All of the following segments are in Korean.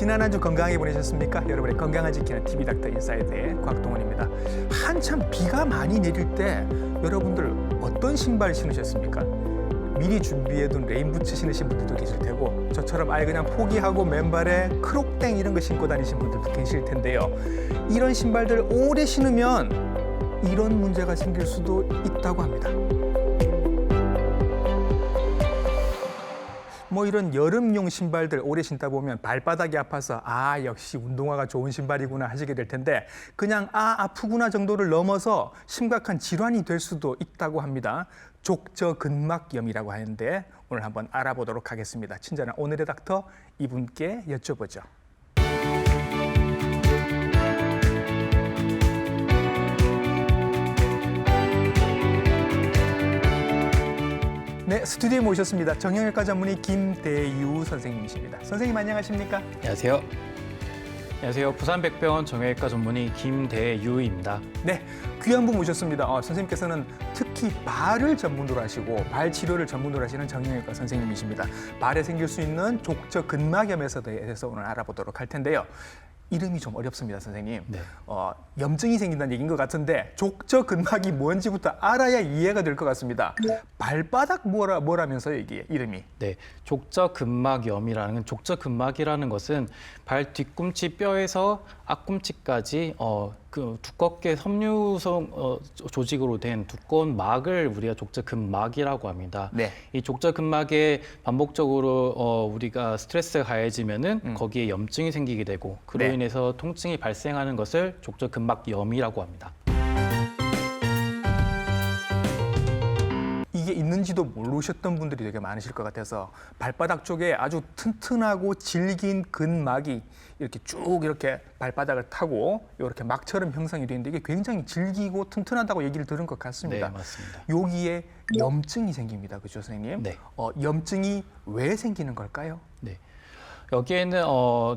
지난 한 주 건강하게 보내셨습니까? 여러분의 건강을 지키는 TV닥터 인사이드의 곽동원입니다. 한참 비가 많이 내릴 때 여러분들 어떤 신발 신으셨습니까? 미리 준비해둔 레인부츠 신으신 분들도 계실 테고 저처럼 아예 그냥 포기하고 맨발에 크록땡 이런 거 신고 다니신 분들도 계실 텐데요. 이런 신발들 오래 신으면 이런 문제가 생길 수도 있다고 합니다. 뭐 이런 여름용 신발들 오래 신다 보면 발바닥이 아파서 역시 운동화가 좋은 신발이구나 하시게 될 텐데 그냥 아프구나 정도를 넘어서 심각한 질환이 될 수도 있다고 합니다. 족저근막염이라고 하는데 오늘 한번 알아보도록 하겠습니다. 친절한 오늘의 닥터 이분께 여쭤보죠. 네, 스튜디오에 모셨습니다. 정형외과 전문의 김대유 선생님이십니다. 선생님 안녕하십니까? 안녕하세요. 안녕하세요. 부산백병원 정형외과 전문의 김대유입니다. 네, 귀한 분 모셨습니다. 선생님께서는 특히 발을 전문으로 하시고 발 치료를 전문으로 하시는 정형외과 선생님이십니다. 발에 생길 수 있는 족저근막염에 대해서 오늘 알아보도록 할 텐데요. 이름이 좀 어렵습니다, 선생님. 네. 염증이 생긴다는 얘기인 것 같은데 족저근막이 뭔지부터 알아야 이해가 될 것 같습니다. 발바닥 뭐라면서요, 이게 이름이? 네, 족저근막염이라는 족저근막이라는 것은 발 뒤꿈치 뼈에서 앞꿈치까지 그 두껍게 섬유성 조직으로 된 두꺼운 막을 우리가 족저근막이라고 합니다. 네. 이 족저근막에 반복적으로 우리가 스트레스가 가해지면은 거기에 염증이 생기게 되고 그로 네. 인해서 통증이 발생하는 것을 족저근막염이라고 합니다. 이게 있는지도 모르셨던 분들이 되게 많으실 것 같아서 발바닥 쪽에 아주 튼튼하고 질긴 근막이 이렇게 쭉 이렇게 발바닥을 타고 이렇게 막처럼 형성이 되는데 이게 굉장히 질기고 튼튼하다고 얘기를 들은 것 같습니다. 네, 맞습니다. 여기에 염증이 생깁니다. 그렇죠, 선생님? 네. 염증이 왜 생기는 걸까요? 네. 여기에는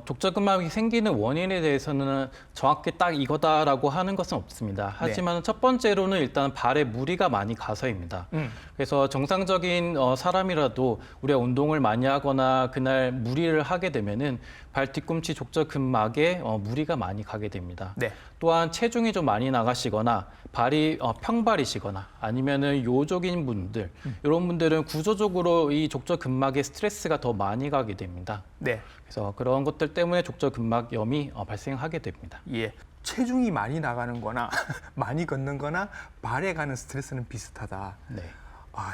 족저근막이 생기는 원인에 대해서는 정확히 딱 이거다라고 하는 것은 없습니다. 하지만 첫 번째로는 일단 발에 무리가 많이 가서입니다. 그래서 정상적인 사람이라도 우리가 운동을 많이 하거나 그날 무리를 하게 되면은 발 뒤꿈치 족저근막에 무리가 많이 가게 됩니다. 네. 또한 체중이 좀 많이 나가시거나 발이 평발이시거나 아니면은 요족인 분들 이런 분들은 구조적으로 이 족저근막에 스트레스가 더 많이 가게 됩니다. 네. 그래서 그런 것들 때문에 족저근막염이 발생하게 됩니다. 예. 체중이 많이 나가는 거나 많이 걷는 거나 발에 가는 스트레스는 비슷하다. 네.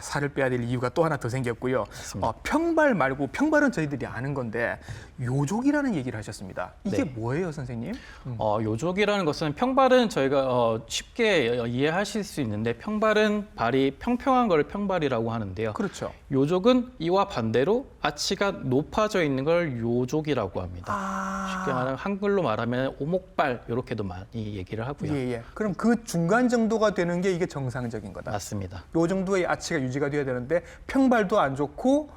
살을 빼야 될 이유가 또 하나 더 생겼고요. 맞습니다. 평발 말고 평발은 저희들이 아는 건데 요족이라는 얘기를 하셨습니다. 이게 네. 뭐예요, 선생님? 요족이라는 것은 평발은 저희가 쉽게 이해하실 수 있는데 평발은 발이 평평한 걸 평발이라고 하는데요. 그렇죠. 요족은 이와 반대로 아치가 높아져 있는 걸 요족이라고 합니다. 쉽게 말하면 한글로 말하면 오목발 이렇게도 많이 얘기를 하고요. 예. 그럼 그 중간 정도가 되는 게 이게 정상적인 거다. 맞습니다. 요 정도의 아치가 유지가 돼야 되는데 평발도 안 좋고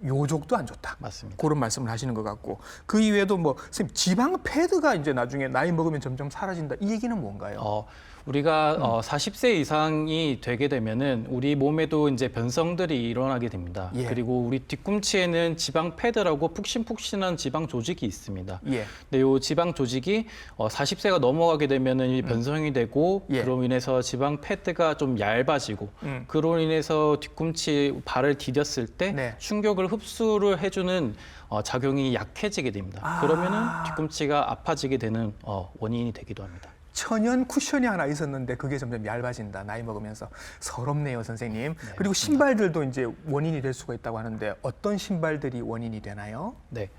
요족도 안 좋다. 맞습니다. 그런 말씀을 하시는 것 같고 그 이외에도 선생님 지방 패드가 이제 나중에 나이 먹으면 점점 사라진다. 이 얘기는 뭔가요? 우리가 40세 이상이 되게 되면은 우리 몸에도 이제 변성들이 일어나게 됩니다. 예. 그리고 우리 뒤꿈치에는 지방 패드라고 푹신푹신한 지방 조직이 있습니다. 예. 근데 이 지방 조직이 40세가 넘어가게 되면은 이 변성이 되고 예. 그로 인해서 지방 패드가 좀 얇아지고 그로 인해서 뒤꿈치 발을 디뎠을 때 네. 충격을 흡수를 해주는 작용이 약해지게 됩니다. 그러면은 뒤꿈치가 아파지게 되는 원인이 되기도 합니다. 천연 쿠션이 하나 있었는데 그게 점점 얇아진다. 나이 먹으면서 서럽네요, 선생님. 그리고 신발들도 이제 원인이 될 수가 있다고 하는데 어떤 신발들이 원인이 되나요? 네.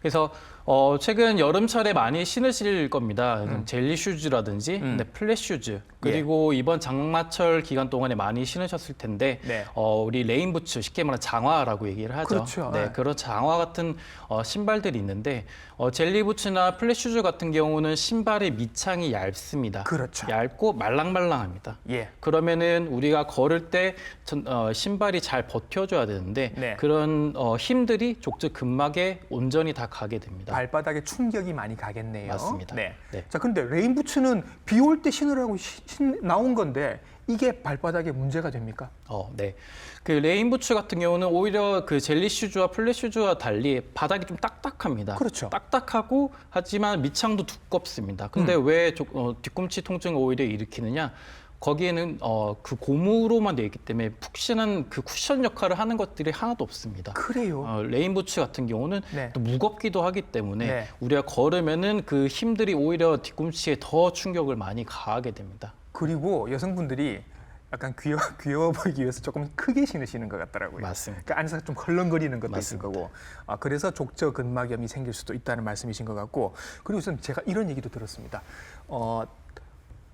그래서 최근 여름철에 많이 신으실 겁니다. 젤리 슈즈라든지 플랫 슈즈 그리고 이번 장마철 기간 동안에 많이 신으셨을 텐데 네. 우리 레인 부츠 쉽게 말하면 장화라고 얘기를 하죠. 그렇죠. 네, 그런 장화 같은 신발들이 있는데 젤리 부츠나 플랫 슈즈 같은 경우는 신발의 밑창이 얇습니다. 그렇죠. 얇고 말랑말랑합니다. 예. 그러면은 우리가 걸을 때 신발이 잘 버텨줘야 되는데 네. 그런 힘들이 족저근막에 온전히 다 가게 됩니다. 발바닥에 충격이 많이 가겠네요. 맞습니다. 네. 네. 자, 근데 레인부츠는 비 올 때 신으라고 나온 건데 이게 발바닥에 문제가 됩니까? 네. 그 레인부츠 같은 경우는 오히려 그 젤리 슈즈와 플랫 슈즈와 달리 바닥이 좀 딱딱합니다. 그렇죠. 딱딱하고 하지만 밑창도 두껍습니다. 근데 왜 뒤꿈치 통증을 오히려 일으키느냐? 거기에는 그 고무로만 되어 있기 때문에 푹신한 그 쿠션 역할을 하는 것들이 하나도 없습니다. 그래요. 레인부츠 같은 경우는 네. 또 무겁기도 하기 때문에 네. 우리가 걸으면은 그 힘들이 오히려 뒤꿈치에 더 충격을 많이 가하게 됩니다. 그리고 여성분들이 약간 귀여워 보이기 위해서 조금 크게 신으시는 것 같더라고요. 맞습니다. 그러니까 안에서 좀 헐렁거리는 것도 맞습니다. 있을 거고. 그래서 족저근막염이 생길 수도 있다는 말씀이신 것 같고. 그리고 우선 제가 이런 얘기도 들었습니다.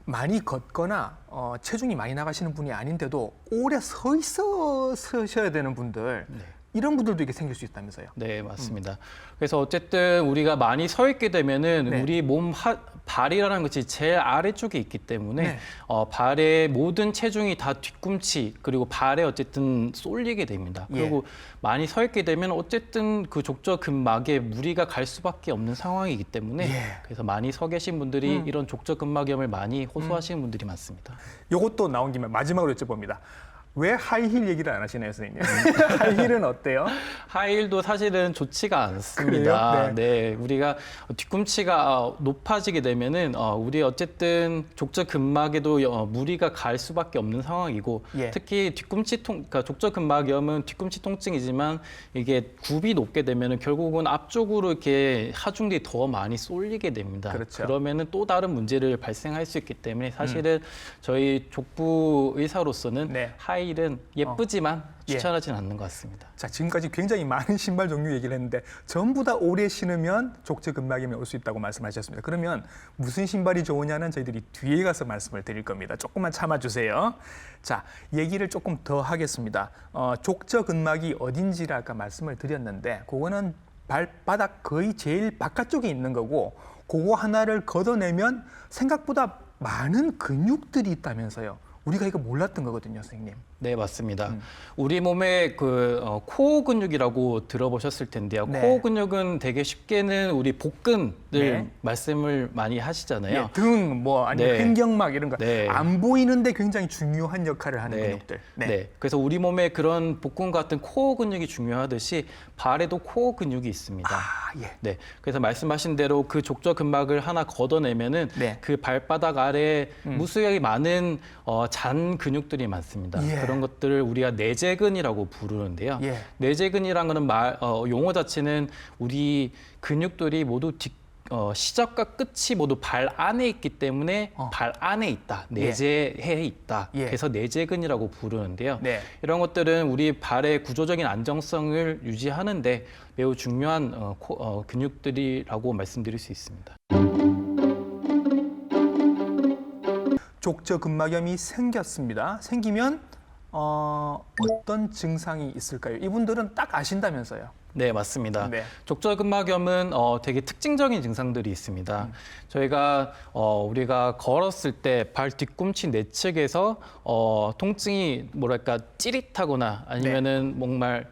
많이 걷거나 체중이 많이 나가시는 분이 아닌데도 오래 서셔야 되는 분들 이런 분들도 이게 생길 수 있다면서요? 네, 맞습니다. 그래서 어쨌든 우리가 많이 서 있게 되면은 네. 우리 몸 발이라는 것이 제일 아래쪽에 있기 때문에 네. 발의 모든 체중이 다 뒤꿈치 그리고 발에 어쨌든 쏠리게 됩니다. 예. 그리고 많이 서 있게 되면 어쨌든 그 족저근막에 무리가 갈 수밖에 없는 상황이기 때문에 예. 그래서 많이 서 계신 분들이 이런 족저근막염을 많이 호소하시는 분들이 많습니다. 이것도 나온 김에 마지막으로 여쭤봅니다. 왜 하이힐 얘기를 안 하시나요, 선생님? 하이힐은 어때요? 하이힐도 사실은 좋지가 않습니다. 그래요? 네, 우리가 뒤꿈치가 높아지게 되면은 우리 어쨌든 족저근막에도 무리가 갈 수밖에 없는 상황이고 예. 특히 그러니까 족저근막염은 뒤꿈치 통증이지만 이게 굽이 높게 되면은 결국은 앞쪽으로 이렇게 하중들이 더 많이 쏠리게 됩니다. 그렇죠. 그러면은 또 다른 문제를 발생할 수 있기 때문에 사실은 저희 족부 의사로서는 네. 하이힐은 예쁘지만 예. 추천하지는 않는 것 같습니다. 자, 지금까지 굉장히 많은 신발 종류 얘기를 했는데 전부 다 오래 신으면 족저근막염이 올 수 있다고 말씀하셨습니다. 그러면 무슨 신발이 좋으냐는 저희들이 뒤에 가서 말씀을 드릴 겁니다. 조금만 참아주세요. 자, 얘기를 조금 더 하겠습니다. 족저근막이 어딘지를 아까 말씀을 드렸는데 그거는 발바닥 거의 제일 바깥쪽에 있는 거고 그거 하나를 걷어내면 생각보다 많은 근육들이 있다면서요. 우리가 이거 몰랐던 거거든요, 선생님. 네, 맞습니다. 우리 몸의 그 코어 근육이라고 들어보셨을 텐데요. 네. 코어 근육은 되게 쉽게는 우리 복근을 네. 말씀을 많이 하시잖아요. 예, 등, 뭐 아니면 네. 횡격막 이런 거 네. 안 보이는데 굉장히 중요한 역할을 하는 네. 근육들. 네. 그래서 우리 몸에 그런 복근 같은 코어 근육이 중요하듯이 발에도 코어 근육이 있습니다. 예. 네. 그래서 말씀하신 대로 그 족저근막을 하나 걷어내면은 네. 그 발바닥 아래 무수하게 많은 잔 근육들이 많습니다. 예. 그런 것들을 우리가 내재근이라고 부르는데요. 예. 내재근이란 거는 용어 자체는 우리 근육들이 모두 시작과 끝이 모두 발 안에 있기 때문에 발 안에 있다, 내재해 있다. 예. 그래서 내재근이라고 부르는데요. 네. 이런 것들은 우리 발의 구조적인 안정성을 유지하는데 매우 중요한 근육들이라고 말씀드릴 수 있습니다. 족저근막염이 생겼습니다. 생기면 어떤 증상이 있을까요? 이분들은 딱 아신다면서요. 네, 맞습니다. 네. 족저근막염은 되게 특징적인 증상들이 있습니다. 저희가 우리가 걸었을 때 발 뒤꿈치 내측에서 통증이 뭐랄까 찌릿하거나 아니면은 정말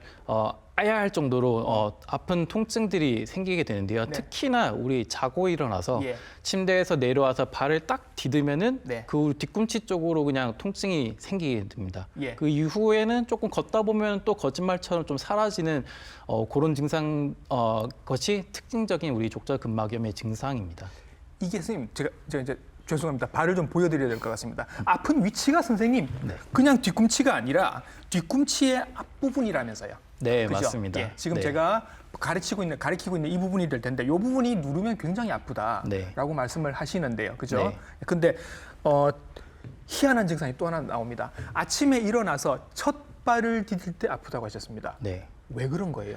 아야할 정도로 아픈 통증들이 생기게 되는데요. 네. 특히나 우리 자고 일어나서 예. 침대에서 내려와서 발을 딱 디디면은 네. 그 뒤꿈치 쪽으로 그냥 통증이 생기게 됩니다. 예. 그 이후에는 조금 걷다 보면 또 거짓말처럼 좀 사라지는 그런 증상 것이 특징적인 우리 족저근막염의 증상입니다. 이게 선생님, 제가 이제 죄송합니다. 발을 좀 보여드려야 될 것 같습니다. 아픈 위치가 선생님, 네. 그냥 뒤꿈치가 아니라 뒤꿈치의 앞부분이라면서요. 네, 그죠? 맞습니다. 예, 지금 네. 제가 가리키고 있는 이 부분이 될 텐데 이 부분이 누르면 굉장히 아프다라고 네. 말씀을 하시는데요. 그죠? 네. 근데 희한한 증상이 또 하나 나옵니다. 아침에 일어나서 첫 발을 디딜 때 아프다고 하셨습니다. 네. 왜 그런 거예요?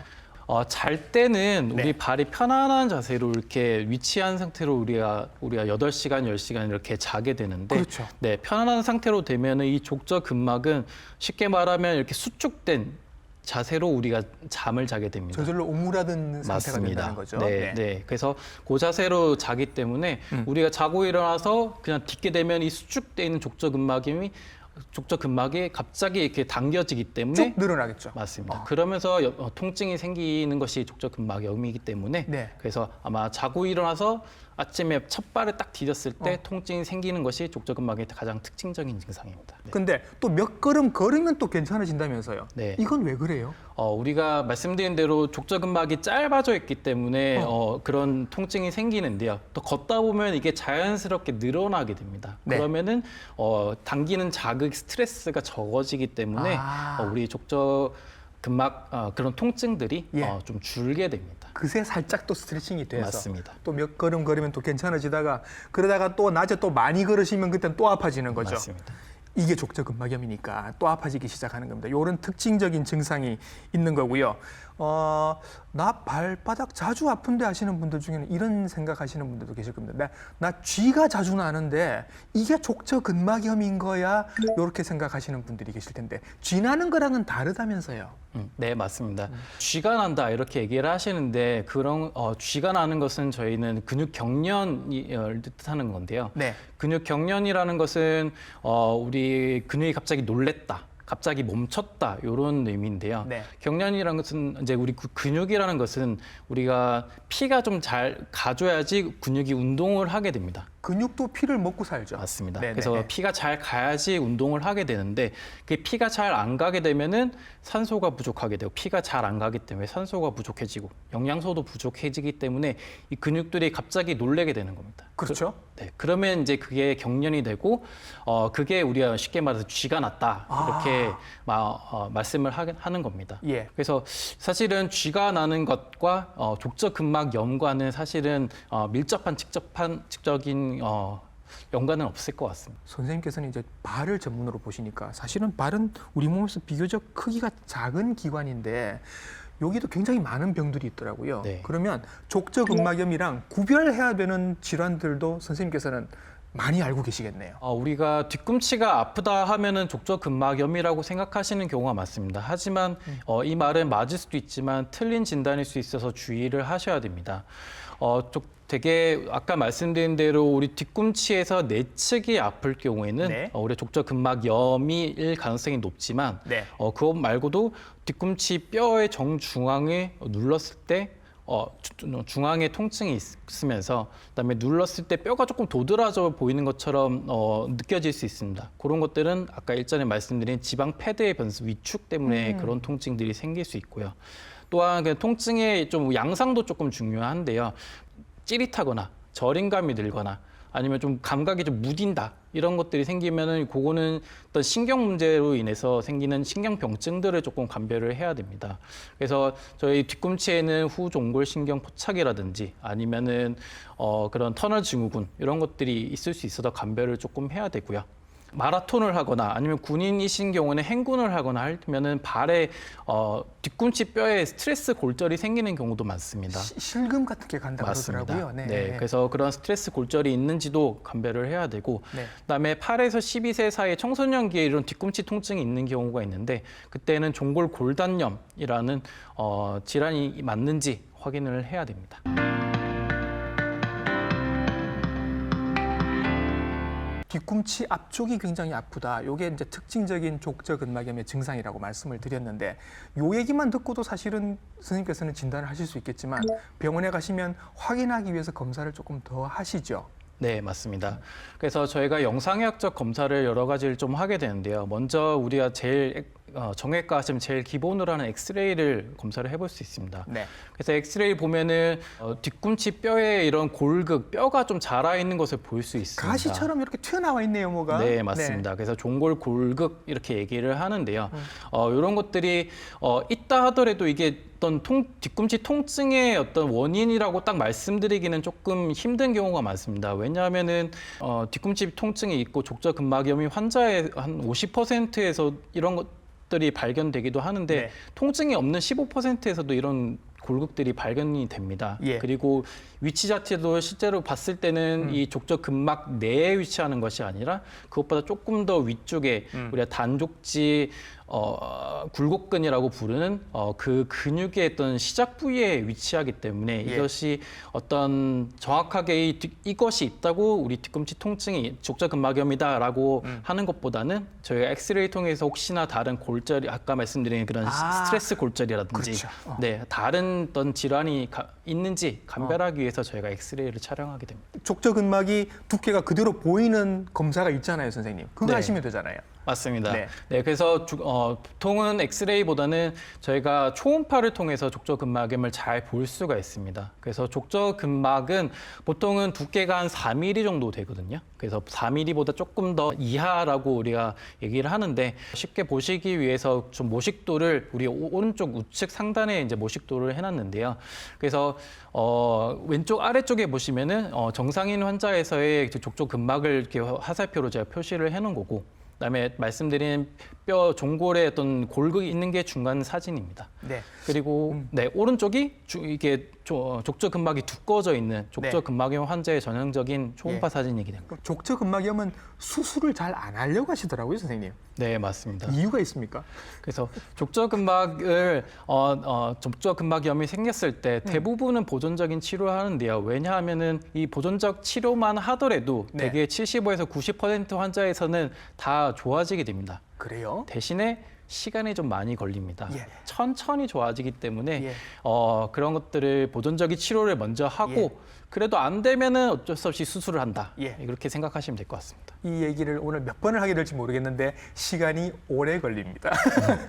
잘 때는 네. 우리 발이 편안한 자세로 이렇게 위치한 상태로 우리가 8시간, 10시간 이렇게 자게 되는데 그렇죠. 네, 편안한 상태로 되면은 이 족저근막은 쉽게 말하면 이렇게 수축된 자세로 우리가 잠을 자게 됩니다. 저절로 오므라드는 상태가 맞습니다. 된다는 거죠. 네, 네. 그래서 그 자세로 자기 때문에 우리가 자고 일어나서 그냥 딛게 되면 이 수축돼 있는 족저근막이 갑자기 이렇게 당겨지기 때문에 쭉 늘어나겠죠. 맞습니다. 그러면서 통증이 생기는 것이 족저근막염이기 때문에 네. 그래서 아마 자고 일어나서 아침에 첫 발을 딱 디뎠을 때 통증이 생기는 것이 족저근막의 가장 특징적인 증상입니다. 네. 근데 또 몇 걸음 걸으면 또 괜찮아진다면서요? 네. 이건 왜 그래요? 우리가 말씀드린 대로 족저근막이 짧아져 있기 때문에 그런 통증이 생기는데요. 또 걷다 보면 이게 자연스럽게 늘어나게 됩니다. 네. 그러면은 당기는 자극, 스트레스가 적어지기 때문에 우리 족저근막 그런 통증들이 예. 좀 줄게 됩니다. 그새 살짝 또 스트레칭이 돼서 맞습니다. 또 몇 걸음 걸으면 또 괜찮아지다가 그러다가 또 낮에 또 많이 걸으시면 그때는 또 아파지는 거죠. 맞습니다. 이게 족저근막염이니까 또 아파지기 시작하는 겁니다. 이런 특징적인 증상이 있는 거고요. 나 발바닥 자주 아픈데 하시는 분들 중에는 이런 생각하시는 분들도 계실 겁니다. 나 쥐가 자주 나는데 이게 족저근막염인 거야? 이렇게 생각하시는 분들이 계실 텐데 쥐 나는 거랑은 다르다면서요? 네, 맞습니다. 쥐가 난다 이렇게 얘기를 하시는데 그런 쥐가 나는 것은 저희는 근육 경련을 뜻하는 건데요. 네. 근육 경련이라는 것은 우리 근육이 갑자기 놀랬다. 갑자기 멈췄다 이런 의미인데요. 네. 경련이라는 것은 이제 우리 근육이라는 것은 우리가 피가 좀 잘 가줘야지 근육이 운동을 하게 됩니다. 근육도 피를 먹고 살죠. 맞습니다. 네네. 그래서 피가 잘 가야지 운동을 하게 되는데 그 피가 잘 안 가게 되면은 산소가 부족하게 되고 피가 잘 안 가기 때문에 산소가 부족해지고 영양소도 부족해지기 때문에 이 근육들이 갑자기 놀래게 되는 겁니다. 그렇죠. 네, 그러면 이제 그게 경련이 되고 그게 우리가 쉽게 말해서 쥐가 났다 이렇게 말씀을 하는 겁니다. 예. 그래서 사실은 쥐가 나는 것과 족저근막염과는 사실은 밀접한 직접적인 연관은 없을 것 같습니다. 선생님께서는 이제 발을 전문으로 보시니까 사실은 발은 우리 몸에서 비교적 크기가 작은 기관인데 여기도 굉장히 많은 병들이 있더라고요. 네. 그러면 족저근막염이랑 구별해야 되는 질환들도 선생님께서는 많이 알고 계시겠네요. 우리가 뒤꿈치가 아프다 하면은 족저근막염이라고 생각하시는 경우가 많습니다. 하지만 이 말은 맞을 수도 있지만 틀린 진단일 수 있어서 주의를 하셔야 됩니다. 되게 아까 말씀드린 대로 우리 뒤꿈치에서 내측이 아플 경우에는 네. 우리 족저근막염일 가능성이 높지만 네. 그것 말고도 뒤꿈치 뼈의 정중앙에 눌렀을 때 중앙에 통증이 있으면서 그다음에 눌렀을 때 뼈가 조금 도드라져 보이는 것처럼 느껴질 수 있습니다. 그런 것들은 아까 일전에 말씀드린 지방 패드의 변수 위축 때문에 그런 통증들이 생길 수 있고요. 또한 그 통증의 좀 양상도 조금 중요한데요. 찌릿하거나 저림감이 들거나 아니면 좀 감각이 좀 무딘다 이런 것들이 생기면은 그거는 어떤 신경 문제로 인해서 생기는 신경병증들을 조금 감별을 해야 됩니다. 그래서 저희 뒤꿈치에는 후종골신경 포착이라든지 아니면은 그런 터널 증후군 이런 것들이 있을 수 있어서 감별을 조금 해야 되고요. 마라톤을 하거나 아니면 군인이신 경우는 행군을 하거나 하면은 발에 뒤꿈치 뼈에 스트레스 골절이 생기는 경우도 많습니다. 실금 같은 게 간다고 맞습니다. 그러더라고요. 네, 그래서 그런 스트레스 골절이 있는지도 감별을 해야 되고, 네. 그다음에 8에서 12세 사이에 청소년기에 이런 뒤꿈치 통증이 있는 경우가 있는데, 그때는 종골 골단염이라는 질환이 맞는지 확인을 해야 됩니다. 뒤꿈치 앞쪽이 굉장히 아프다. 이게 이제 특징적인 족저근막염의 증상이라고 말씀을 드렸는데 요 얘기만 듣고도 사실은 선생님께서는 진단을 하실 수 있겠지만 병원에 가시면 확인하기 위해서 검사를 조금 더 하시죠. 네, 맞습니다. 그래서 저희가 영상의학적 검사를 여러 가지를 좀 하게 되는데요. 먼저 우리가 제일 정형외과 하시면 제일 기본으로 하는 엑스레이를 검사를 해볼 수 있습니다. 네. 그래서 엑스레이 보면은 뒤꿈치 뼈에 이런 골극, 뼈가 좀 자라 있는 것을 볼 수 있습니다. 가시처럼 이렇게 튀어나와 있네요, 뭐가. 네, 맞습니다. 그래서 종골 골극 이렇게 얘기를 하는데요. 이런 것들이 있다 하더라도 이게 어떤 뒤꿈치 통증의 어떤 원인이라고 딱 말씀드리기는 조금 힘든 경우가 많습니다. 왜냐하면은 뒤꿈치 통증이 있고 족저근막염이 환자의 한 50%에서 이런 것들이 발견되기도 하는데 네. 통증이 없는 15%에서도 이런 골극들이 발견이 됩니다. 예. 그리고 위치 자체도 실제로 봤을 때는 이 족저근막 내에 위치하는 것이 아니라 그것보다 조금 더 위쪽에 우리가 단족지 굴곡근이라고 부르는 그 근육의 어떤 시작 부위에 위치하기 때문에 예. 이것이 어떤 정확하게 이것이 있다고 우리 뒤꿈치 통증이 족저근막염이다라고 하는 것보다는 저희가 엑스레이 통해서 혹시나 다른 골절이 아까 말씀드린 그런 스트레스 골절이라든지 그렇죠. 네, 다른 어떤 질환이 있는지 감별하기 위해서 저희가 엑스레이를 촬영하게 됩니다. 족저근막이 두께가 그대로 보이는 검사가 있잖아요, 선생님. 그거 네. 하시면 되잖아요. 맞습니다. 네. 네, 그래서 보통은 엑스레이보다는 저희가 초음파를 통해서 족저근막염을 잘 볼 수가 있습니다. 그래서 족저근막은 보통은 두께가 한 4mm 정도 되거든요. 그래서 4mm보다 조금 더 이하라고 우리가 얘기를 하는데 쉽게 보시기 위해서 좀 모식도를 우리 오른쪽 우측 상단에 이제 모식도를 해놨는데요. 그래서 왼쪽 아래쪽에 보시면은 정상인 환자에서의 족저근막을 이렇게 화살표로 제가 표시를 해놓은 거고. 그다음에 말씀드린 뼈 종골에 어떤 골격이 있는 게 중간 사진입니다. 네. 그리고 네, 오른쪽이 이게 족저근막이 두꺼워져 있는 족저근막염 환자의 전형적인 초음파 예. 사진이게 됩니다. 그럼 족저근막염은 수술을 잘 안 하려고 하시더라고요, 선생님. 네, 맞습니다. 이유가 있습니까? 그래서 족저근막염이 생겼을 때 대부분은 보존적인 치료를 하는데요. 왜냐하면은 이 보존적 치료만 하더라도 네. 대개 75에서 90% 환자에서는 다 좋아지게 됩니다. 그래요? 대신에 시간이 좀 많이 걸립니다. 예. 천천히 좋아지기 때문에 예. 그런 것들을 보존적인 치료를 먼저 하고 예. 그래도 안 되면은 어쩔 수 없이 수술을 한다. 예. 이렇게 생각하시면 될 것 같습니다. 이 얘기를 오늘 몇 번을 하게 될지 모르겠는데 시간이 오래 걸립니다.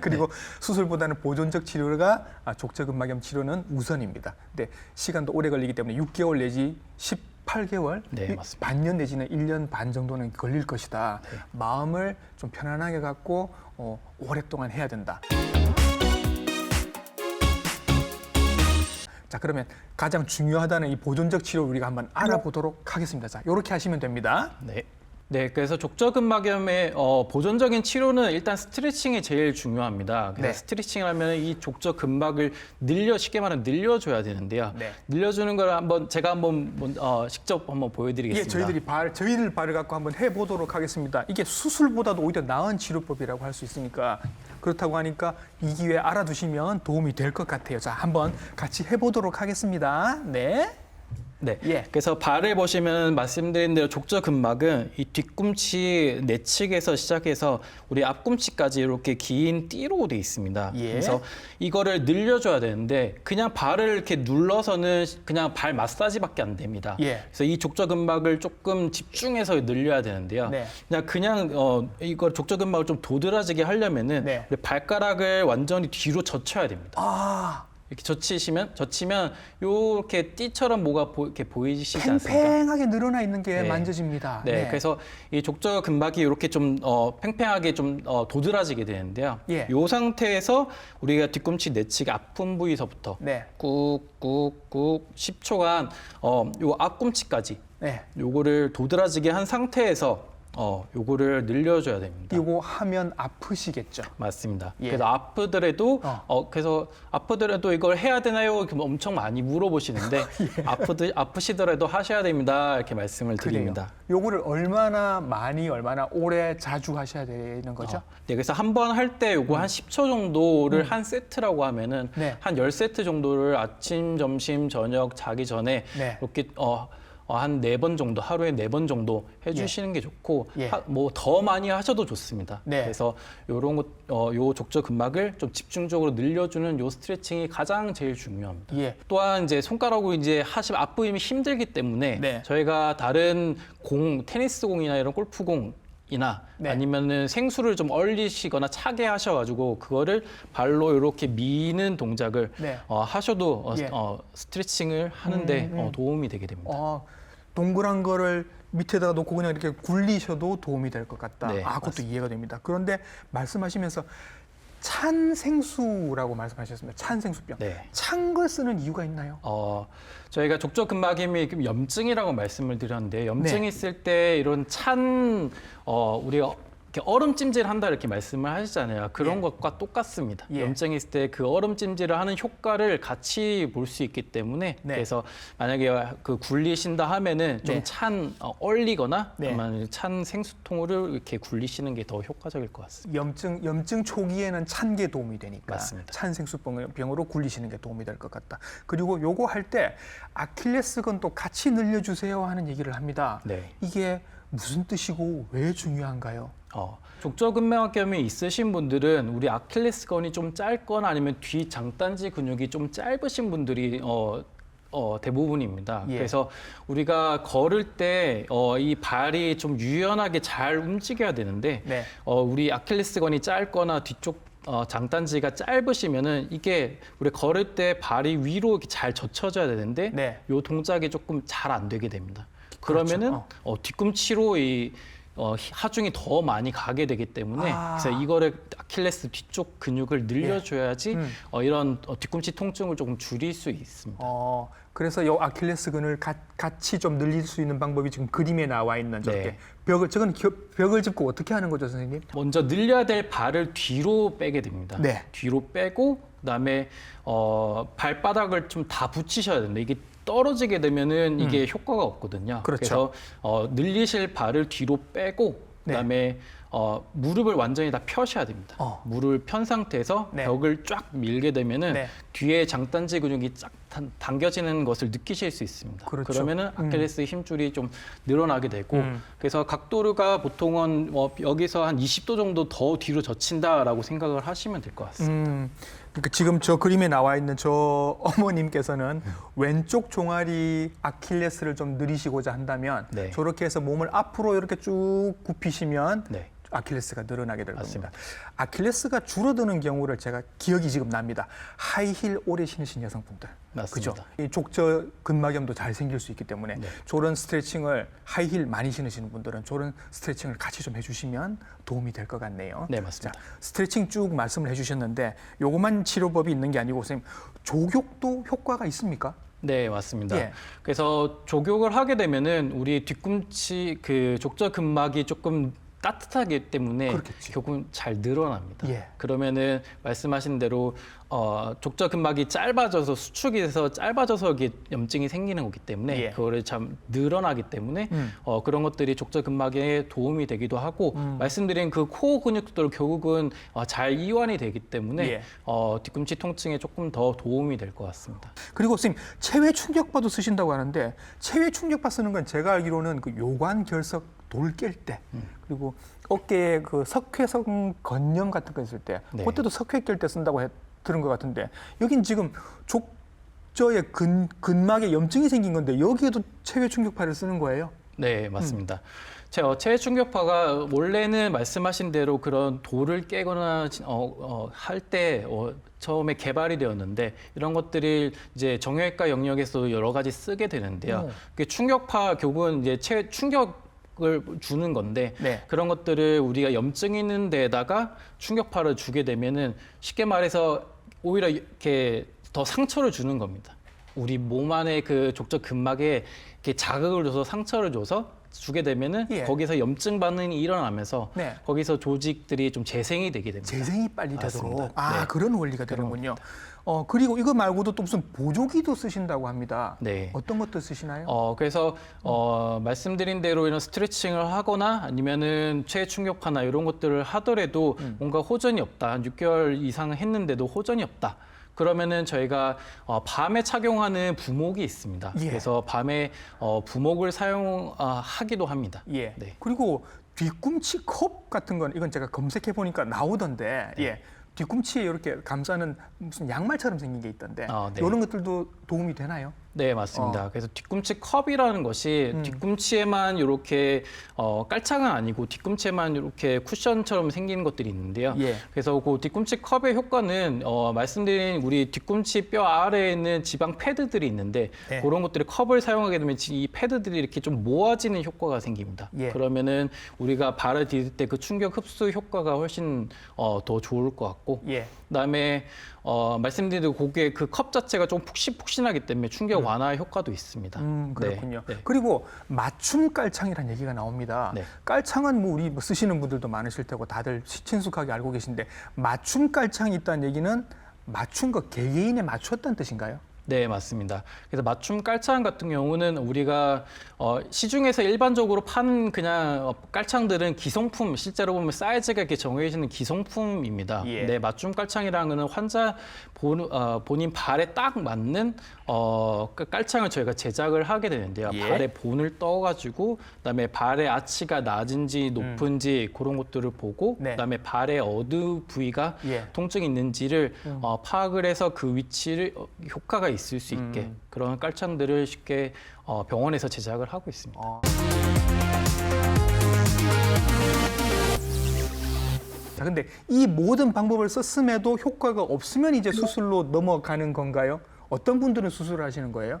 그리고 수술보다는 보존적 치료가 족저근막염 치료는 우선입니다. 근데 시간도 오래 걸리기 때문에 6개월 내지 18개월, 네, 맞습니다. 반년 내지는 1년 반 정도는 걸릴 것이다. 네. 마음을 좀 편안하게 갖고 오랫동안 해야 된다. 자, 그러면 가장 중요하다는 이 보존적 치료를 우리가 한번 알아보도록 하겠습니다. 자, 이렇게 하시면 됩니다. 네. 네, 그래서 족저근막염의 보존적인 치료는 일단 스트레칭이 제일 중요합니다. 그래서 네. 스트레칭을 하면 이 족저근막을 쉽게 말하면 늘려줘야 되는데요. 네. 늘려주는 걸 제가 한번 직접 한번 보여드리겠습니다. 예, 저희들 발을 갖고 한번 해보도록 하겠습니다. 이게 수술보다도 오히려 나은 치료법이라고 할 수 있으니까 그렇다고 하니까 이 기회에 알아두시면 도움이 될 것 같아요. 자, 한번 같이 해보도록 하겠습니다. 네. 네. 예. 그래서 발을 보시면 말씀드린 대로 족저근막은 이 뒤꿈치 내측에서 시작해서 우리 앞꿈치까지 이렇게 긴 띠로 돼 있습니다. 예. 그래서 이거를 늘려줘야 되는데 그냥 발을 이렇게 눌러서는 그냥 발 마사지밖에 안 됩니다. 예. 그래서 이 족저근막을 조금 집중해서 늘려야 되는데요. 네. 그냥 이걸 족저근막을 좀 도드라지게 하려면은 네. 우리 발가락을 완전히 뒤로 젖혀야 됩니다. 아, 이렇게 젖히면 이렇게 띠처럼 뭐가 이렇게 보이시지 않습니까? 팽팽하게 늘어나 있는 게 네. 만져집니다. 네, 그래서 이 족저근막이 이렇게 좀 팽팽하게 좀 도드라지게 되는데요. 예. 이 상태에서 우리가 뒤꿈치 내측 아픈 부위서부터 네. 꾹꾹꾹 10초간 요 앞꿈치까지 네. 요거를 도드라지게 한 상태에서 요거를 늘려줘야 됩니다. 이거 하면 아프시겠죠? 맞습니다. 예. 그래서 아프더라도 이걸 해야 되나요? 이렇게 엄청 많이 물어보시는데 아프시더라도 하셔야 됩니다. 이렇게 말씀을 드립니다. 요거를 얼마나 오래 자주 하셔야 되는 거죠? 네, 그래서 한 번 할 때 요거 한 10초 정도를 한 세트라고 하면은 네. 한 10세트 정도를 아침, 점심, 저녁 자기 전에 네. 이렇게 한 4번 정도, 하루에 4번 정도 해주시는 게 좋고, 예. 뭐 더 많이 하셔도 좋습니다. 네. 그래서 요 족저근막을 좀 집중적으로 늘려주는 요 스트레칭이 가장 제일 중요합니다. 예. 또한 이제 손가락으로 이제 앞부임이 힘들기 때문에 네. 저희가 다른 테니스 공이나 이런 골프공 이나 네. 아니면은 생수를 좀 얼리시거나 차게 하셔가지고 그거를 발로 이렇게 미는 동작을 네. 하셔도 예. 스트레칭을 하는데 도움이 되게 됩니다. 동그란 거를 밑에다가 놓고 그냥 이렇게 굴리셔도 도움이 될 것 같다. 네, 그것도 맞습니다. 이해가 됩니다. 그런데 말씀하시면서 찬 생수라고 말씀하셨습니다. 찬 생수병. 네. 찬 걸 쓰는 이유가 있나요? 저희가 족저근막염이 염증이라고 말씀을 드렸는데 염증이 네. 있을 때 이런 우리가 이렇게 얼음찜질한다 이렇게 말씀을 하시잖아요. 그런 예. 것과 똑같습니다. 예. 염증이 있을 때 그 얼음찜질을 하는 효과를 같이 볼 수 있기 때문에 네. 그래서 만약에 그 굴리신다 하면은 네. 좀 찬 얼리거나 네. 아니면 찬 생수통으로 이렇게 굴리시는 게 더 효과적일 것 같습니다. 염증 초기에는 찬 게 도움이 되니까 맞습니다. 찬 생수병으로 굴리시는 게 도움이 될 것 같다. 그리고 요거 할 때 아킬레스건도 같이 늘려주세요 하는 얘기를 합니다. 네. 이게 무슨 뜻이고 왜 중요한가요? 족저근막염이 있으신 분들은 우리 아킬레스건이 좀 짧거나 아니면 뒤 장단지 근육이 좀 짧으신 분들이 대부분입니다. 예. 그래서 우리가 걸을 때 이 발이 좀 유연하게 잘 움직여야 되는데 네. 우리 아킬레스건이 짧거나 뒤쪽 장단지가 짧으시면은 이게 우리 걸을 때 발이 위로 이렇게 잘 젖혀져야 되는데 네. 이 동작이 조금 잘 안 되게 됩니다. 그러면은 뒤꿈치로 이 하중이 더 많이 가게 되기 때문에 그래서 이거를 아킬레스 뒤쪽 근육을 늘려줘야지 이런 뒤꿈치 통증을 조금 줄일 수 있습니다. 그래서 이 아킬레스건을 같이 좀 늘릴 수 있는 방법이 지금 그림에 나와 있는 저렇게 네. 저건 벽을 짚고 어떻게 하는 거죠, 선생님? 먼저 늘려야 될 발을 뒤로 빼게 됩니다. 네. 뒤로 빼고 그다음에 발바닥을 좀 다 붙이셔야 됩니다. 이게 떨어지게 되면은 이게 효과가 없거든요. 그렇죠. 그래서 늘리실 발을 뒤로 빼고 그다음에 무릎을 완전히 다 펴셔야 됩니다. 무릎을 편 상태에서 네. 벽을 쫙 밀게 되면은 네. 뒤에 장단지 근육이 쫙 당겨지는 것을 느끼실 수 있습니다. 그렇죠. 그러면은 아킬레스 힘줄이 좀 늘어나게 되고 그래서 각도가 보통은 여기서 한 20도 정도 더 뒤로 젖힌다라고 생각을 하시면 될 것 같습니다. 그러니까 지금 저 그림에 나와 있는 저 어머님께서는 왼쪽 종아리 아킬레스를 좀 늘리시고자 한다면 네. 저렇게 해서 몸을 앞으로 이렇게 쭉 굽히시면 네. 아킬레스가 늘어나게 될 맞습니다. 겁니다. 아킬레스가 줄어드는 경우를 제가 기억이 지금 납니다. 하이힐 오래 신으신 여성분들. 맞습니다. 그죠? 이 족저 근막염도 잘 생길 수 있기 때문에 네. 저런 스트레칭을 하이힐 많이 신으시는 분들은 저런 스트레칭을 같이 좀 해주시면 도움이 될 것 같네요. 네, 맞습니다. 자, 스트레칭 쭉 말씀을 해주셨는데 요것만 치료법이 있는 게 아니고 선생님 족욕도 효과가 있습니까? 네, 맞습니다. 예. 그래서 족욕을 하게 되면은 우리 뒤꿈치 그 족저 근막이 조금 따뜻하기 때문에 그렇겠지. 조금 잘 늘어납니다. 예. 그러면은 말씀하신 대로 족저 근막이 짧아져서 수축이 돼서 짧아져서 이게 염증이 생기는 거기 때문에 예. 그거를 참 늘어나기 때문에 그런 것들이 족저 근막에 도움이 되기도 하고 말씀드린 그 코어 근육들 결국은 잘 이완이 되기 때문에 예. 뒤꿈치 통증에 조금 더 도움이 될 것 같습니다. 그리고 선생님 체외 충격파도 쓰신다고 하는데 체외 충격파 쓰는 건 제가 알기로는 그 요관 결석 돌 깰 때 그리고 어깨에 그 석회성 건염 같은 거 있을 때 네. 그때도 석회 깰 때 쓴다고 들은 것 같은데 여긴 지금 족저의 근막에 염증이 생긴 건데 여기에도 체외 충격파를 쓰는 거예요? 네, 맞습니다. 체외 충격파가 원래는 말씀하신 대로 그런 돌을 깨거나 할 때 처음에 개발이 되었는데 이런 것들이 이제 정형외과 영역에서 여러 가지 쓰게 되는데요. 그 충격파 결국은 이제 충격을 주는 건데 네. 그런 것들을 우리가 염증 있는 데다가 충격파를 주게 되면은 쉽게 말해서 오히려 이렇게 더 상처를 주는 겁니다. 우리 몸 안에 그 족저 근막에 이렇게 자극을 줘서 상처를 줘서 주게 되면은 예. 거기서 염증 반응이 일어나면서 네. 거기서 조직들이 좀 재생이 되게 됩니다. 재생이 빨리 맞습니다. 되도록 네. 네. 그런 원리가 되는군요. 그리고 이거 말고도 또 무슨 보조기도 쓰신다고 합니다. 네. 어떤 것도 쓰시나요? 그래서 말씀드린 대로 이런 스트레칭을 하거나 아니면은 체외 충격파나 이런 것들을 하더라도 뭔가 호전이 없다. 한 6개월 이상 했는데도 호전이 없다. 그러면은 저희가 밤에 착용하는 부목이 있습니다. 예. 그래서 밤에 부목을 사용하기도 합니다. 예. 네. 그리고 뒤꿈치 컵 같은 건 이건 제가 검색해 보니까 나오던데 예. 뒤꿈치에 이렇게 감싸는 무슨 양말처럼 생긴 게 있던데 네. 이런 것들도 도움이 되나요? 네, 맞습니다. 그래서 뒤꿈치 컵이라는 것이 뒤꿈치에만 이렇게 깔창은 아니고 뒤꿈치에만 이렇게 쿠션처럼 생기는 것들이 있는데요. 예. 그래서 그 뒤꿈치 컵의 효과는 말씀드린 우리 뒤꿈치 뼈 아래에 있는 지방 패드들이 있는데 네. 그런 것들이 컵을 사용하게 되면 이 패드들이 이렇게 좀 모아지는 효과가 생깁니다. 예. 그러면은 우리가 발을 디딜 때 그 충격 흡수 효과가 훨씬 더 좋을 것 같고 예. 그다음에 말씀드린 대로 고개 그 컵 자체가 좀 푹신푹신하기 때문에 충격 완화 효과도 있습니다. 그렇군요. 네. 그리고 맞춤 깔창이라는 얘기가 나옵니다. 네. 깔창은 뭐 우리 뭐 쓰시는 분들도 많으실 테고 다들 친숙하게 알고 계신데 맞춤 깔창이 있다는 얘기는 맞춘 거 개개인에 맞췄다는 뜻인가요? 네, 맞습니다. 그래서 맞춤 깔창 같은 경우는 우리가 시중에서 일반적으로 파는 그냥 깔창들은 기성품, 실제로 보면 사이즈가 이렇게 정해지는 기성품입니다. 예. 네, 맞춤 깔창이라는 거는 환자 본인 발에 딱 맞는 깔창을 저희가 제작을 하게 되는데요. 예. 발에 본을 떠가지고 그다음에 발의 아치가 낮은지 높은지 그런 것들을 보고 네. 그다음에 발의 어느 부위가 예. 통증이 있는지를 파악을 해서 그 위치를 효과가 있을 수 있게 그런 깔창들을 쉽게 병원에서 제작을 하고 있습니다. 자, 근데 이 모든 방법을 썼음에도 효과가 없으면 이제 수술로 넘어가는 건가요? 어떤 분들은 수술을 하시는 거예요?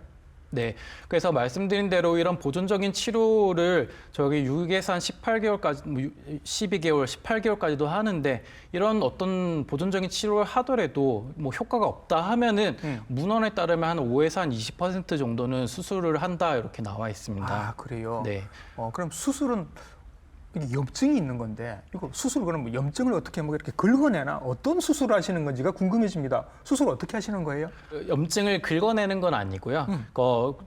네, 그래서 말씀드린 대로 이런 보존적인 치료를 저기 6에서 한 18개월까지, 12개월, 18개월까지도 하는데 이런 어떤 보존적인 치료를 하더라도 뭐 효과가 없다 하면은 문헌에 따르면 한 5에서 한 20% 정도는 수술을 한다 이렇게 나와 있습니다. 아, 그래요? 네. 그럼 수술은 이게 염증이 있는 건데 이거 수술 그럼 뭐 염증을 어떻게 뭐 이렇게 긁어내나 어떤 수술을 하시는 건지가 궁금해집니다. 수술 어떻게 하시는 거예요? 염증을 긁어내는 건 아니고요.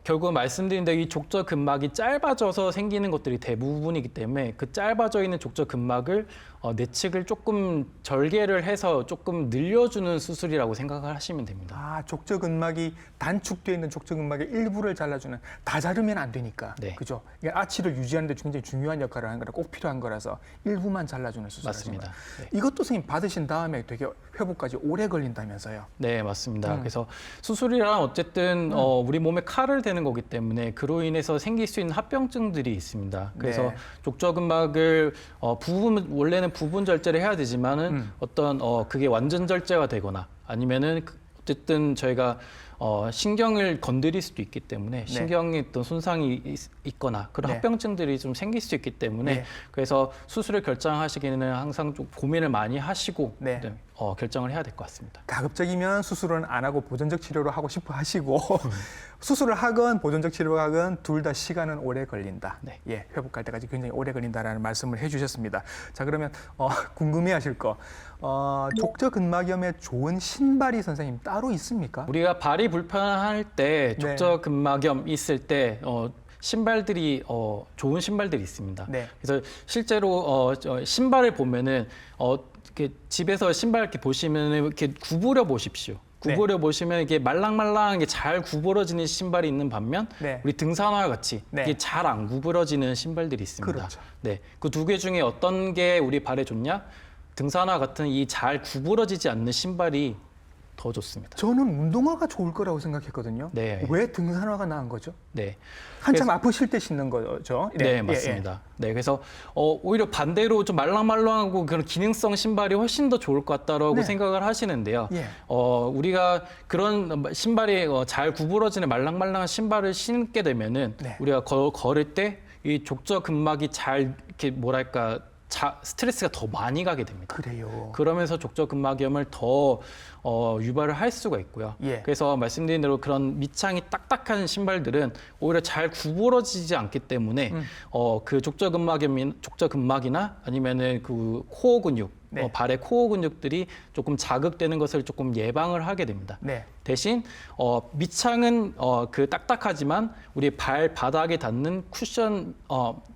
결국 말씀드린 대로 이 족저근막이 짧아져서 생기는 것들이 대부분이기 때문에 그 짧아져 있는 족저근막을 내측을 조금 절개를 해서 조금 늘려주는 수술이라고 생각을 하시면 됩니다. 아, 족저근막이 단축되어 있는 족저근막의 일부를 잘라주는, 다 자르면 안 되니까. 네. 그죠? 이게 아치를 유지하는 데 굉장히 중요한 역할을 하는 거라 꼭 필요한 거라서 일부만 잘라주는 수술을 맞습니다. 하시는 거예요. 네. 이것도 선생님 받으신 다음에 되게 회복까지 오래 걸린다면서요? 네, 맞습니다. 그래서 수술이란 어쨌든 우리 몸에 칼을 대는 거기 때문에 그로 인해서 생길 수 있는 합병증들이 있습니다. 그래서 네. 족저근막을 원래는 부분 절제를 해야 되지만은 어떤 그게 완전 절제가 되거나 아니면은 어쨌든 저희가 신경을 건드릴 수도 있기 때문에 신경에 어떤 손상이 있거나 그런 네. 합병증들이 좀 생길 수 있기 때문에 네. 그래서 수술을 결정하시기에는 항상 좀 고민을 많이 하시고 네. 결정을 해야 될 것 같습니다. 가급적이면 수술은 안 하고 보존적 치료를 하고 싶어 하시고 수술을 하건 보존적 치료를 하건 둘 다 시간은 오래 걸린다. 네. 예, 회복할 때까지 굉장히 오래 걸린다라는 말씀을 해주셨습니다. 자, 그러면 궁금해하실 거 족저근막염에 좋은 신발이 선생님 따로 있습니까? 우리가 발이 불편할 때 네. 족저근막염 있을 때 신발들이 좋은 신발들이 있습니다. 네. 그래서 실제로 신발을 보면은 이렇게 집에서 신발 이렇게 보시면은 이렇게 구부려 보십시오. 구부려 보시면 이게 말랑말랑하게 잘 구부러지는 신발이 있는 반면 네. 우리 등산화와 같이 네. 이게 잘 안 구부러지는 신발들이 있습니다. 그렇죠. 네, 그 두 개 중에 어떤 게 우리 발에 좋냐? 등산화 같은 이 잘 구부러지지 않는 신발이 더 좋습니다. 저는 운동화가 좋을 거라고 생각했거든요. 네. 왜 등산화가 나은 거죠? 네. 한참 아프실 때 신는 거죠? 네, 맞습니다. 네, 그래서 오히려 반대로 좀 말랑말랑하고 그런 기능성 신발이 훨씬 더 좋을 것 같다라고 네. 생각을 하시는데요. 예. 우리가 그런 신발이 잘 구부러지는 말랑말랑한 신발을 신게 되면은 네. 우리가 걸을 때 이 족저근막이 잘 이렇게 뭐랄까 스트레스가 더 많이 가게 됩니다. 그래요. 그러면서 족저근막염을 더 유발을 할 수가 있고요. 예. 그래서 말씀드린 대로 그런 밑창이 딱딱한 신발들은 오히려 잘 구부러지지 않기 때문에 그 족저근막이나 아니면은 그 코어 근육, 네. 발의 코어 근육들이 조금 자극되는 것을 조금 예방을 하게 됩니다. 네. 대신 밑창은 그 딱딱하지만 우리 발바닥에 닿는 쿠션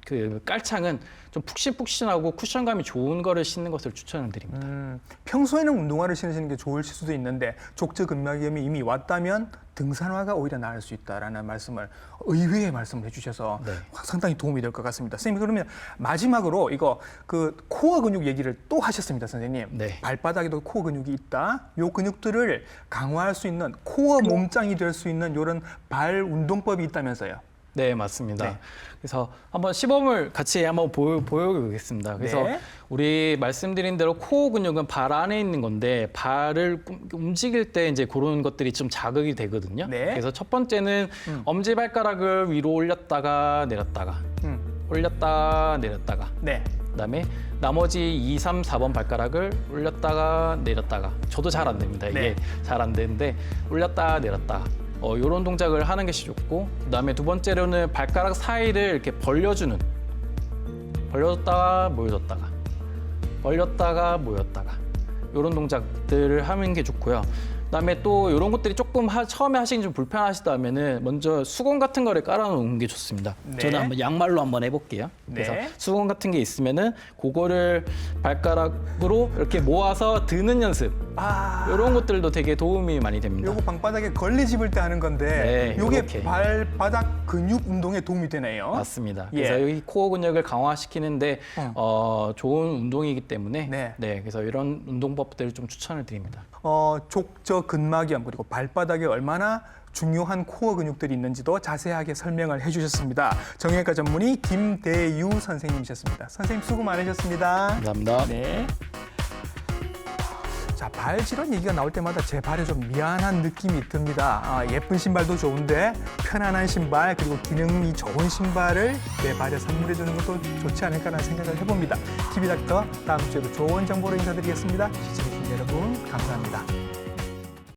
그 깔창은 좀 푹신푹신하고 쿠션감이 좋은 거를 신는 것을 추천을 드립니다. 평소에는 운동화를 신으시는 게 좋을 수도 있는데 족저근막염이 이미 왔다면 등산화가 오히려 나을 수 있다라는 말씀을 의외의 말씀을 해주셔서 네. 상당히 도움이 될 것 같습니다. 선생님, 그러면 마지막으로 이거 그 코어 근육 얘기를 또 하셨습니다, 선생님. 네. 발바닥에도 코어 근육이 있다. 요 근육들을 강화할 수 있는 코어 몸짱이 될 수 있는 이런 발 운동법이 있다면서요. 네, 맞습니다. 네. 그래서 한번 시범을 같이 한번 보여보겠습니다. 그래서 네. 우리 말씀드린 대로 코어 근육은 발 안에 있는 건데 발을 움직일 때 이제 그런 것들이 좀 자극이 되거든요. 네. 그래서 첫 번째는 엄지발가락을 위로 올렸다가 내렸다가 올렸다 내렸다가 네. 그다음에 나머지 2, 3, 4번 발가락을 올렸다가 내렸다가 저도 잘 안 됩니다. 이게 네. 잘 안 되는데 올렸다 내렸다 이런 동작을 하는 것이 좋고, 그다음에 두 번째로는 발가락 사이를 이렇게 벌려주는, 벌려줬다가 모여줬다가, 벌렸다가 모였다가 이런 동작들을 하는 게 좋고요. 그다음에 또 이런 것들이 조금 처음에 하시기 좀 불편하시다면은 먼저 수건 같은 거를 깔아놓는 게 좋습니다. 네. 저는 한번 양말로 한번 해볼게요. 그래서 네. 수건 같은 게 있으면은 그거를 발가락으로 이렇게 모아서 드는 연습. 아, 이런 것들도 되게 도움이 많이 됩니다. 요거 방바닥에 걸레 집을 때 하는 건데 네, 요게 요렇게. 발바닥 근육 운동에 도움이 되네요. 맞습니다. 예. 그래서 여기 코어 근육을 강화시키는데 좋은 운동이기 때문에 네. 그래서 이런 운동법들을 좀 추천을 드립니다. 족저 근막염 그리고 발바닥에 얼마나 중요한 코어 근육들이 있는지도 자세하게 설명을 해주셨습니다. 정형외과 전문의 김대유 선생님이셨습니다. 선생님 수고 많으셨습니다. 감사합니다. 네. 자, 발 질환 얘기가 나올 때마다 제 발에 좀 미안한 느낌이 듭니다. 예쁜 신발도 좋은데 편안한 신발 그리고 기능이 좋은 신발을 내 발에 선물해 주는 것도 좋지 않을까라는 생각을 해봅니다. TV닥터 다음 주에도 좋은 정보로 인사드리겠습니다. 시청해주신 여러분 감사합니다.